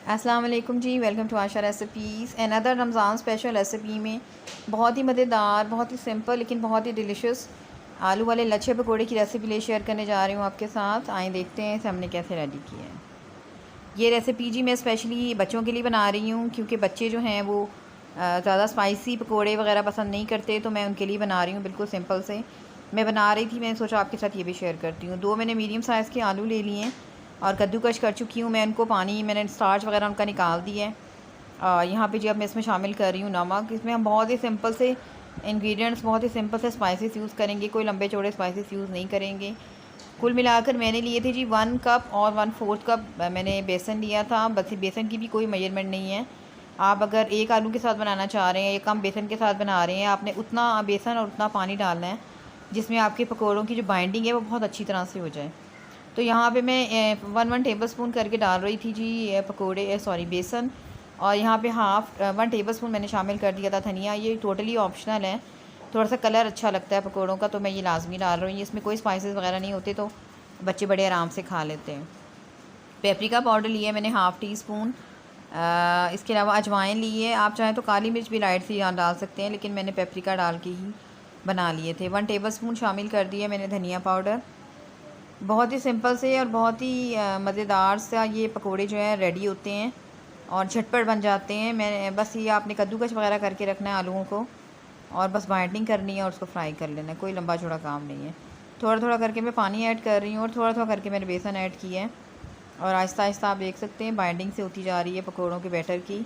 अस्सलाम वालेकुम जी, welcome to Asha recipes. Another Ramzan special recipe में बहुत ही मज़ेदार, बहुत ही सिंपल लेकिन बहुत ही डिलीशियस आलू वाले लच्छे पकोड़े की रेसिपी लेकर करने जा रही हूँ आपके साथ। आए देखते हैं इसे हमने कैसे रेडी किया है। ये रेसिपी जी मैं स्पेशली बच्चों के लिए बना रही हूँ, क्योंकि बच्चे जो हैं वो ज़्यादा स्पाइसी पकोड़े वगैरह पसंद नहीं करते, तो मैं उनके लिए बना रही हूँ। बिल्कुल सिंपल से मैं बना रही थी, मैंने सोचा आपके साथ ये भी शेयर करती हूँ। 2 मैंने मीडियम साइज़ के आलू ले लिए हैं और कद्दूकश कर चुकी हूँ मैं उनको। पानी मैंने स्टार्च वगैरह उनका निकाल दिया है। यहाँ पे जी अब मैं इसमें शामिल कर रही हूँ नमक। इसमें हम बहुत ही सिंपल से इंग्रेडिएंट्स, बहुत ही सिंपल से स्पाइसेस यूज़ करेंगे, कोई लंबे चौड़े स्पाइसेस यूज़ नहीं करेंगे। कुल मिलाकर मैंने लिए थे जी 1 कप और 1/4 कप मैंने बेसन लिया था। बस बेसन की भी कोई मेजरमेंट नहीं है। आप अगर एक आलू के साथ बनाना चाह रहे हैं या कम बेसन के साथ बना रहे हैं, आपने उतना बेसन और उतना पानी डालना है जिसमें आपके पकौड़ों की जो बाइंडिंग है वो बहुत अच्छी तरह से हो जाए। तो यहाँ पे मैं 1 टेबल स्पून करके डाल रही थी जी पकोड़े, सॉरी बेसन। और यहाँ पे 1 टेबल स्पून मैंने शामिल कर दिया था धनिया। ये टोटली ऑप्शनल है, थोड़ा सा कलर अच्छा लगता है पकोड़ों का, तो मैं ये लाजमी डाल रही हूँ। इसमें कोई स्पाइसेस वगैरह नहीं होते, तो बच्चे बड़े आराम से खा लेते हैं। पेपरिका पाउडर लिया है मैंने 1/2 टी स्पून। इसके अलावा अजवाइन ली है। आप चाहें तो काली मिर्च भी लाइट सी यहाँ डाल सकते हैं, लेकिन मैंने पेपरिका डाल के ही बना लिए थे। 1 टेबल स्पून शामिल कर दिया मैंने धनिया पाउडर। बहुत ही सिंपल से और बहुत ही मज़ेदार सा ये पकोड़े जो है रेडी होते हैं और झटपट बन जाते हैं। मैंने बस ये आपने कद्दूकस वगैरह करके रखना है आलूओं को, और बस बाइंडिंग करनी है और उसको फ्राई कर लेना है। कोई लंबा चौड़ा काम नहीं है। थोड़ा थोड़ा करके मैं पानी ऐड कर रही हूँ और थोड़ा थोड़ा करके मैंने बेसन ऐड किया है, और आहिस्ता आहिस्ता आप देख सकते हैं बाइंडिंग से होती जा रही है पकौड़ों के बैटर की।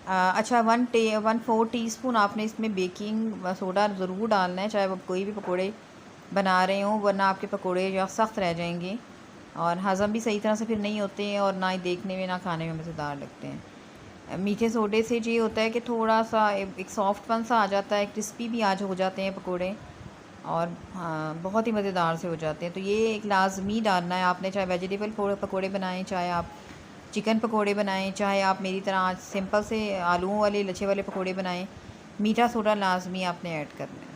अच्छा 1/4 टीस्पून आपने इसमें बेकिंग सोडा ज़रूर डालना है, चाहे वो कोई भी पकोड़े बना रहे हों, वरना आपके पकोड़े जो सख्त रह जाएंगे और हज़म भी सही तरह से फिर नहीं होते हैं, और ना ही देखने में ना खाने में मज़ेदार लगते हैं। मीठे सोडे से ये होता है कि थोड़ा सा एक सॉफ्टपन सा आ जाता है, क्रिस्पी भी आज हो जाते हैं पकोड़े, और हाँ बहुत ही मज़ेदार से हो जाते हैं। तो ये एक लाजमी डालना है आपने, चाहे वेजिटेबल पकोड़े बनाएं, चाहे आप चिकन पकोड़े बनाएं, चाहे आप मेरी तरह आज सिंपल से आलूओं वाले लच्छे वाले पकोड़े बनाएं। मीठा सोडा लाजमी आपने ऐड करना है।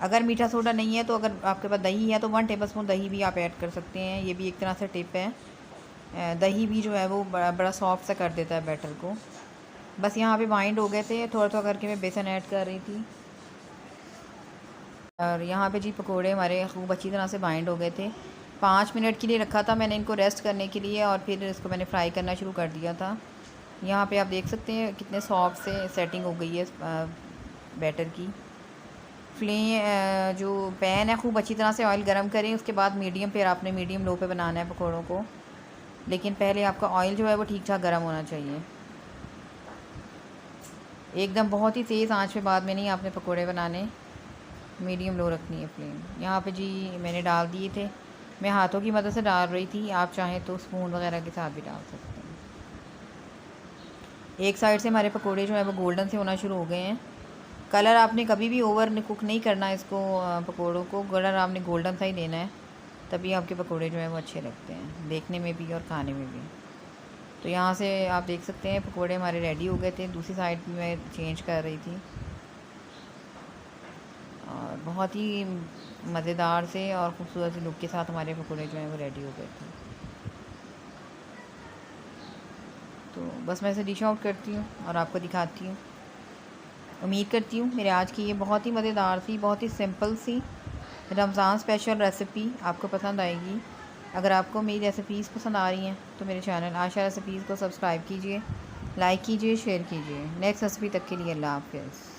अगर मीठा सोडा नहीं है तो अगर आपके पास दही है तो 1 टेबल स्पून दही भी आप ऐड कर सकते हैं। ये भी एक तरह से टिप है। दही भी जो है वो बड़ा बड़ा सॉफ्ट सा कर देता है बैटर को। बस यहाँ पे बाइंड हो गए थे, थोड़ा थोड़ा करके मैं बेसन ऐड कर रही थी, और यहाँ पे जी पकोड़े हमारे खूब अच्छी तरह से बाइंड हो गए थे। 5 मिनट के लिए रखा था मैंने इनको रेस्ट करने के लिए, और फिर इसको मैंने फ्राई करना शुरू कर दिया था। यहाँ पे आप देख सकते हैं कितने सॉफ्ट से सेटिंग हो गई है बैटर की। जो पैन है खूब अच्छी तरह से ऑयल गरम करें, उसके बाद मीडियम पे आपने मीडियम लो पे बनाना है पकोड़ों को, लेकिन पहले आपका ऑयल जो है वो ठीक ठाक गरम होना चाहिए। एकदम बहुत ही तेज़ आंच पे बाद में नहीं आपने पकोड़े बनाने, मीडियम लो रखनी है फ्लेम। यहाँ पे जी मैंने डाल दिए थे, मैं हाथों की मदद से डाल रही थी, आप चाहें तो स्पून वगैरह के साथ भी डाल सकते हैं। एक साइड से हमारे पकोड़े जो है वो गोल्डन से होना शुरू हो गए हैं। कलर आपने कभी भी ओवर कुक नहीं करना इसको, पकोड़ों को कलर आपने गोल्डन सा ही देना है, तभी आपके पकोड़े जो है वो अच्छे लगते हैं देखने में भी और खाने में भी। तो यहाँ से आप देख सकते हैं पकोड़े हमारे रेडी हो गए थे। दूसरी साइड में चेंज कर रही थी, और बहुत ही मज़ेदार से और ख़ूबसूरत से लुक के साथ हमारे पकोड़े जो हैं वो रेडी हो गए थे। तो बस मैं इसे डिश आउट करती हूँ और आपको दिखाती हूँ। उम्मीद करती हूँ मेरे आज की ये बहुत ही मज़ेदार सी, बहुत ही सिंपल सी रमज़ान स्पेशल रेसिपी आपको पसंद आएगी। अगर आपको मेरी रेसिपीज़ पसंद आ रही हैं तो मेरे चैनल आशा रेसिपीज़ को सब्सक्राइब कीजिए, लाइक कीजिए, शेयर कीजिए। नेक्स्ट रेसिपी तक के लिए अल्लाह हाफ़िज़।